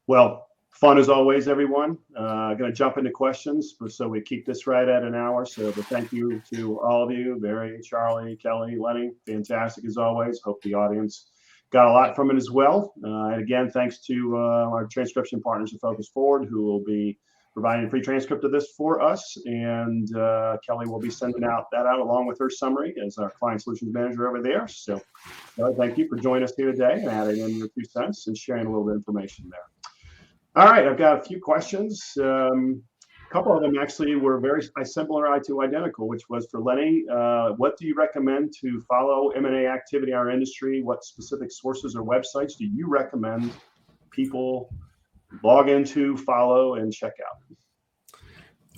Well, fun as always, everyone. Going to jump into questions, so we keep this right at an hour. So, but thank you to all of you, Barry, Charlie, Kelly, Lenny. Fantastic as always. Hope the audience got a lot from it as well. And again, thanks to our transcription partners at Focus Forward, who will be providing a free transcript of this for us. And Kelly will be sending that out along with her summary as our client solutions manager over there. So thank you for joining us here today and adding in your 2 cents and sharing a little bit of information there. All right, I've got a few questions. A couple of them actually were very similar to identical, which was for Lenny. What do you recommend to follow M&A activity in our industry? What specific sources or websites do you recommend people log into, follow, and check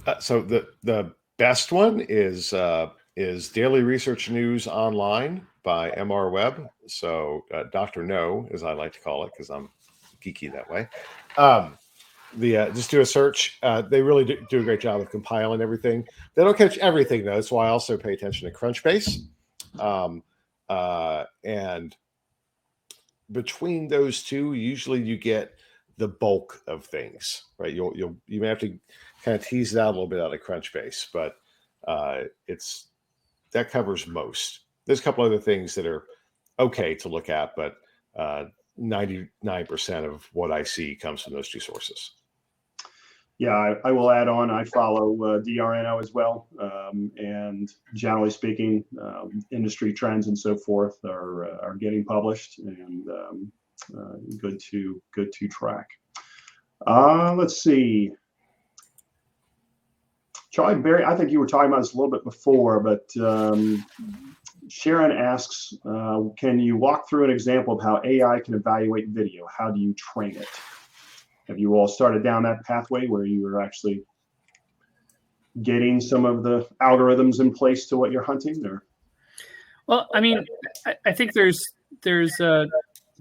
out? So the best one is Daily Research News Online by MR Web. So Dr. No, as I like to call it, because I'm geeky that way. Just do a search. They really do a great job of compiling everything. They don't catch everything though. That's why I also pay attention to Crunchbase. And between those two, usually you get the bulk of things, right? You may have to kind of tease it out a little bit out of Crunchbase, but that covers most. There's a couple other things that are okay to look at, but 99% of what I see comes from those two sources. Yeah, I will add on. I follow DRNO as well, and generally speaking, industry trends and so forth are getting published and good to track. Let's see, Charlie, Barry. I think you were talking about this a little bit before, but Sharon asks, can you walk through an example of how AI can evaluate video? How do you train it? Have you all started down that pathway where you are actually getting some of the algorithms in place to what you're hunting? Or? Well, I mean, I think there's a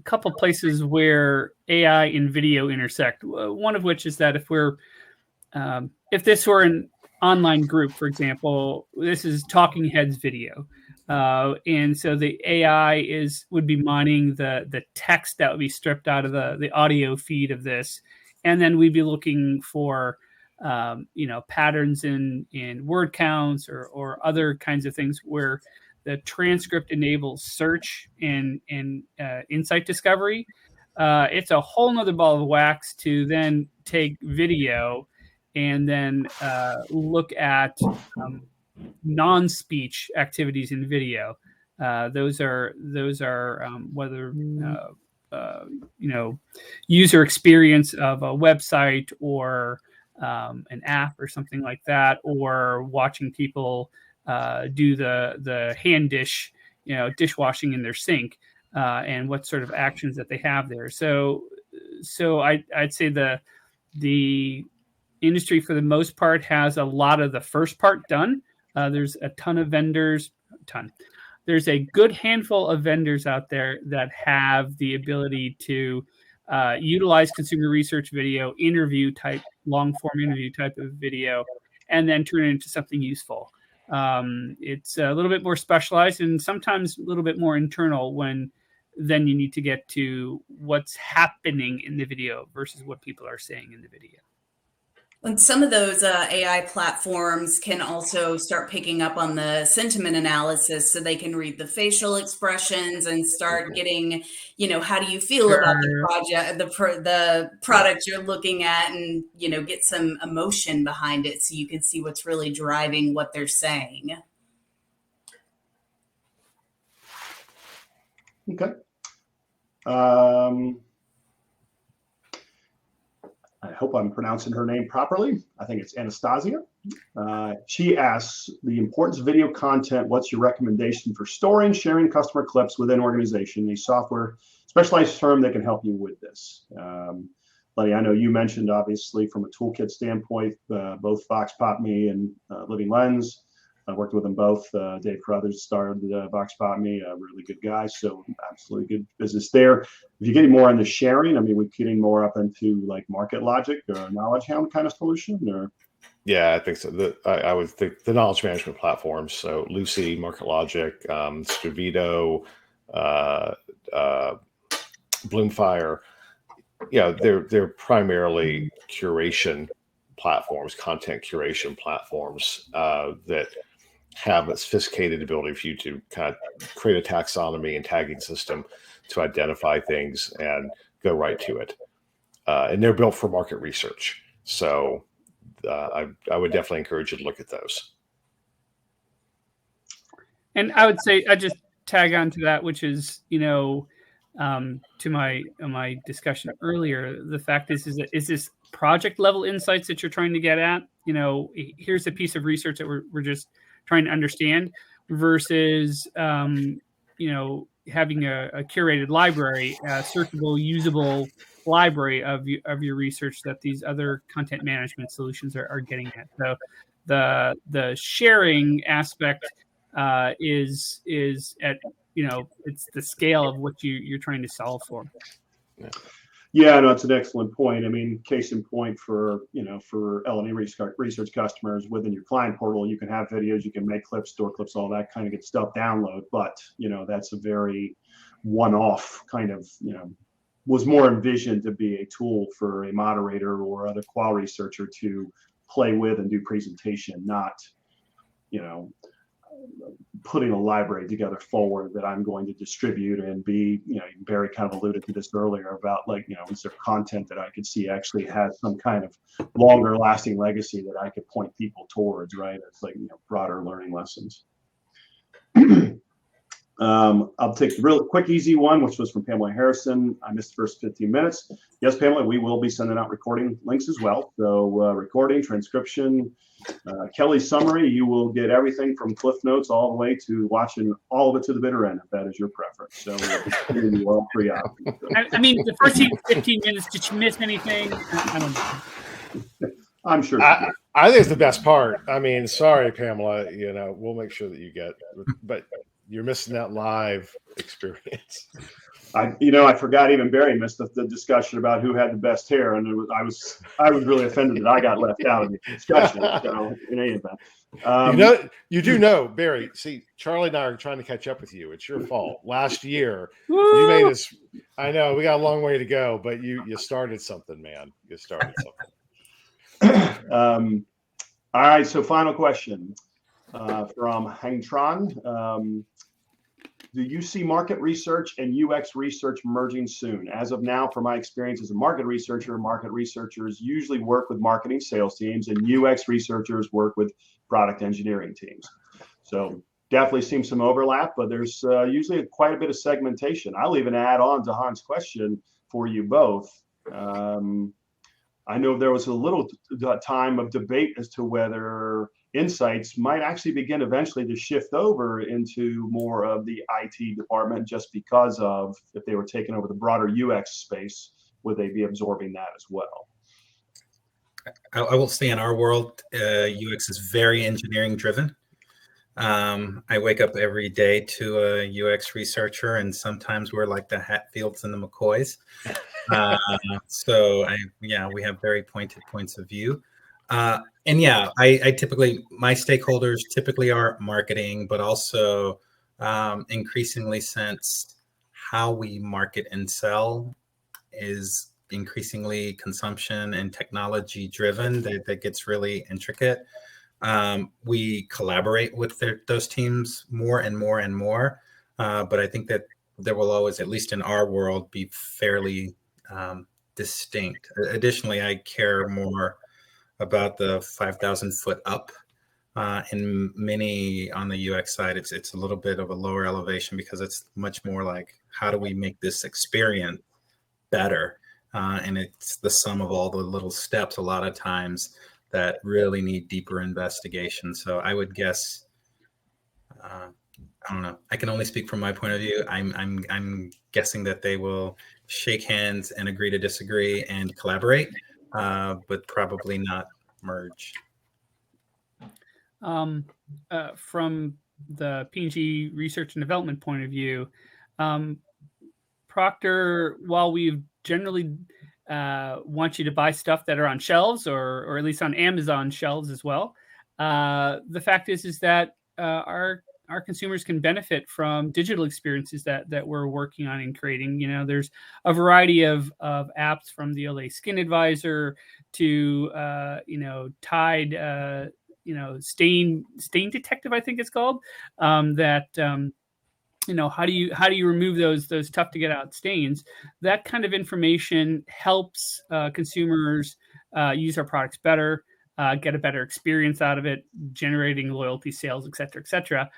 couple places where AI and video intersect. One of which is that if this were an online group, for example, this is Talking Heads video. And so the AI would be mining the text that would be stripped out of the audio feed of this, and then we'd be looking for patterns in word counts or other kinds of things where the transcript enables search and insight discovery. It's a whole nother ball of wax to then take video and then look at non-speech activities in video. Those are whether user experience of a website or an app or something like that, or watching people do the hand dishwashing in their sink, and what sort of actions that they have there. So I'd say the industry for the most part has a lot of the first part done. There's a ton of vendors, There's a good handful of vendors out there that have the ability to utilize consumer research video, long form interview type of video, and then turn it into something useful. It's a little bit more specialized and sometimes a little bit more internal then you need to get to what's happening in the video versus what people are saying in the video. And some of those AI platforms can also start picking up on the sentiment analysis, so they can read the facial expressions and start getting, how do you feel about the project, the product you're looking at, and, get some emotion behind it so you can see what's really driving what they're saying. Okay. I hope I'm pronouncing her name properly. I think it's Anastasia. She asks, the importance of video content, what's your recommendation for storing, sharing customer clips within organization? These software specialized firm that can help you with this. Lenny, I know you mentioned, obviously, from a toolkit standpoint, both Vox Pop Me and Living Lens. I worked with them both. Dave Carruthers started Vox Pop Me, a really good guy, so absolutely good business there. If you're getting more on the sharing, I mean, we're getting more up into like Market Logic or Knowledge Hound kind of solution, or? Yeah, I think so. I would think the knowledge management platforms, so Lucy, Market Logic, Stravito, Bloomfire, they're primarily curation platforms, content curation platforms that have a sophisticated ability for you to kind of create a taxonomy and tagging system to identify things and go right to it. And they're built for market research. So I would definitely encourage you to look at those. And I would say I just tag on to that, which is, to my discussion earlier, the fact is this project level insights that you're trying to get at? Here's a piece of research that we're just trying to understand versus, having a curated library, a searchable, usable library of your research that these other content management solutions are getting at. So the sharing aspect is at, it's the scale of what you're trying to solve for. Yeah, no, it's an excellent point. I mean, case in point for L&E research customers within your client portal, you can have videos, you can make clips, store clips, all that kind of good stuff download. But, that's a very one-off kind of, was more envisioned to be a tool for a moderator or other qual researcher to play with and do presentation, not, putting a library together forward that I'm going to distribute and be, Barry kind of alluded to this earlier about is there content that I could see actually has some kind of longer lasting legacy that I could point people towards, right? It's like, broader learning lessons. I'll take the real quick, easy one, which was from Pamela Harrison. I missed the first 15 minutes. Yes, Pamela, we will be sending out recording links as well. So recording, transcription, Kelly's summary, you will get everything from Cliff Notes all the way to watching all of it to the bitter end, if that is your preference. So we'll you all free out. I mean, the first 15 minutes, did you miss anything? I don't know. I'm sure. I think it's the best part. I mean, sorry, Pamela, we'll make sure that you get, but you're missing that live experience. I forgot even Barry missed the discussion about who had the best hair, and I was really offended that I got left out of the discussion. So in any event, you do know, Barry. See, Charlie and I are trying to catch up with you. It's your fault. Last year, you made us. I know we got a long way to go, but you started something, man. You started something. All right. So final question from Hangtron. Do you see market research and UX research merging soon? As of now, from my experience as a market researchers usually work with marketing sales teams, and UX researchers work with product engineering teams. So definitely seems some overlap, but there's usually quite a bit of segmentation. I'll even add on to Han's question for you both. I know there was a little time of debate as to whether insights might actually begin eventually to shift over into more of the IT department, just because of if they were taking over the broader UX space, would they be absorbing that as well? I will say in our world, UX is very engineering driven. I wake up every day to a UX researcher, and sometimes we're like the Hatfields and the McCoys. So we have very pointed points of view. I typically, my stakeholders typically are marketing, but also increasingly, since how we market and sell is increasingly consumption and technology driven, that gets really intricate. We collaborate with those teams more and more and more. But I think that there will always, at least in our world, be fairly distinct. Additionally, I care more about the 5,000 foot up. In many on the UX side, it's a little bit of a lower elevation, because it's much more like, how do we make this experience better? And it's the sum of all the little steps a lot of times that really need deeper investigation. So I would guess I don't know. I can only speak from my point of view. I'm guessing that they will shake hands and agree to disagree and collaborate, but probably not merge. From the P&G research and development point of view, Procter, while we generally want you to buy stuff that are on shelves or at least on Amazon shelves as well, the fact is that our consumers can benefit from digital experiences that we're working on and creating. There's a variety of apps, from the LA Skin Advisor to Tide, stain detective, I think it's called, that how do you remove those tough to get out stains. That kind of information helps consumers use our products better, get a better experience out of it, generating loyalty, sales, et cetera.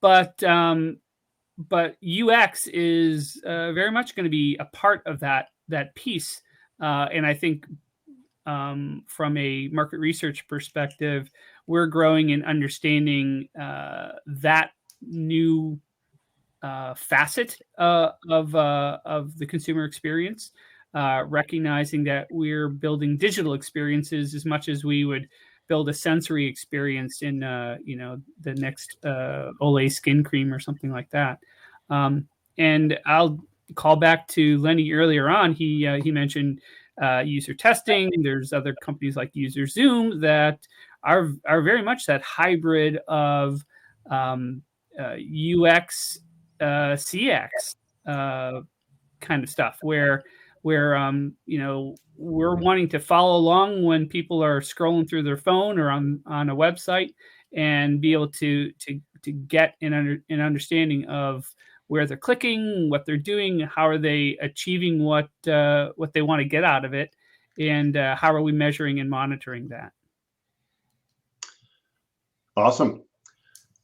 But UX is very much going to be a part of that piece. And I think from a market research perspective, we're growing in understanding that new facet of the consumer experience, recognizing that we're building digital experiences as much as we would build a sensory experience in the next Olay skin cream or something like that. And I'll call back to Lenny earlier on. He mentioned user testing. There's other companies like User Zoom that are very much that hybrid of UX CX kind of stuff, where we're wanting to follow along when people are scrolling through their phone or on a website, and be able to get an understanding of where they're clicking, what they're doing, how are they achieving what they want to get out of it, and how are we measuring and monitoring that. Awesome.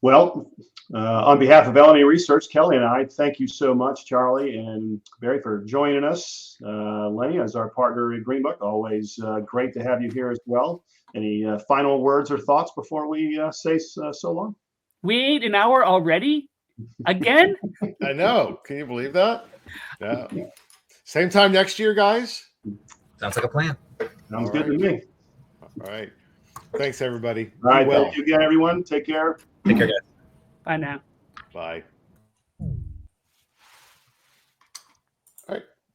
Well, on behalf of L&E Research, Kelly and I thank you so much, Charlie and Barry, for joining us. Lenny, as our partner at GreenBook, always great to have you here as well. Any final words or thoughts before we say so long? We ate an hour already? Again? I know. Can you believe that? Yeah. Same time next year, guys? Sounds like a plan. Sounds good to me. All right. Thanks, everybody. All right. Thank you again, everyone. Take care. Take care, guys. Bye now. Bye. All right.